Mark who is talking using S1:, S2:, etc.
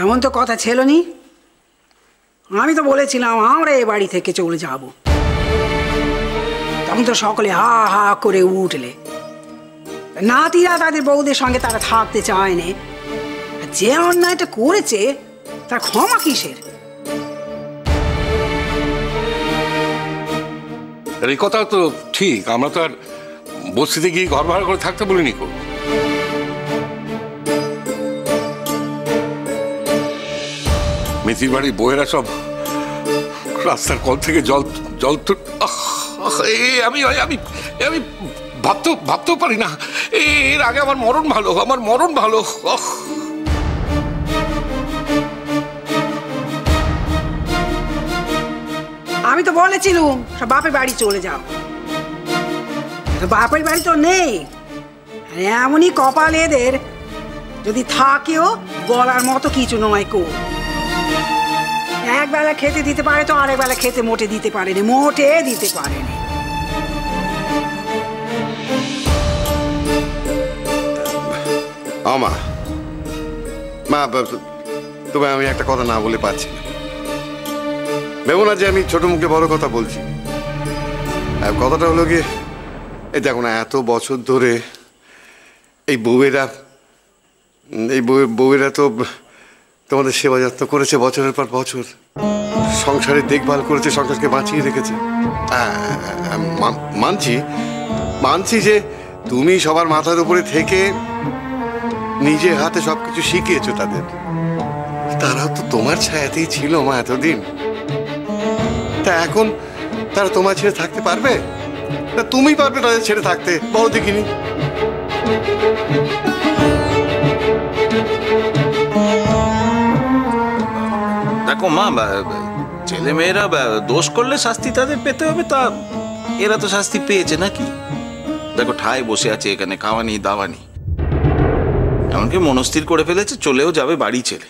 S1: এমন তো কথা ছিল নি। আমি তো বলেছিলাম আমরা এ বাড়ি থেকে চলে যাব। তখন তো সকলে হা হা করে উঠলে। নাতিরা তাদের বউদের সঙ্গে তারা থাকতে চায়নি। যে অন্যায়টা করেছে তার ক্ষমা কিসের?
S2: এই কথা তো ঠিক, আমরা তো আর বস্তিতে গিয়ে ঘর ভাড়া করে থাকতে বলিনি। মিতির বাড়ির বউয়েরা সব রাস্তার কল থেকে জল জল আমি আমি আমি ভাবতেও পারি না। এর আগে আমার মরণ ভালো, আমার মরণ ভালো।
S1: আমি তো বলেছিলুম সব বাপের বাড়ি চলে যাও। বাপের বাড়ি তো নেই। এমনই কপাল এদের, যদি থাকেও বলার মতো কিছু নয়। একবেলা খেতে দিতে পারে তো আরেক বেলা খেতে মোটে দিতে পারেনি, মোটে দিতে পারেনি।
S3: মা মা তবে আমি একটা কথা না বলে পারছি না। ভেবো না যে আমি ছোট মুখে বড় কথা বলছি। কথাটা হলো গিয়ে, এই দেখো না, এত বছর ধরে এই বউয়েরা তো তোমাদের সেবা যত্ন করেছে বছরের পর বছর, সংসারের দেখভাল করেছে, সংসারকে বাঁচিয়ে রেখেছে। মানছি যে তুমি সবার মাথার উপরে থেকে নিজে হাতে সবকিছু শিখিয়েছো তাদের। তারাও তো তোমার ছায়াতেই ছিল মা এতদিন। তা এখন তারা তোমার ছেড়ে থাকতে পারবে না? তুমি পারবে তাদের ছেড়ে থাকতে? বলো দেখিনি।
S4: দেখো মা, ছেলে মেয়েরা দোষ করলে শাস্তি তাদের পেতে হবে, তা এরা তো শাস্তি পেয়েছে নাকি? দেখো ঠায় বসে আছে এখানে, খাওয়ানি দাওয়ানি, এমনকি মনস্থির করে ফেলেছে চলেও যাবে বাড়ি ছেড়ে।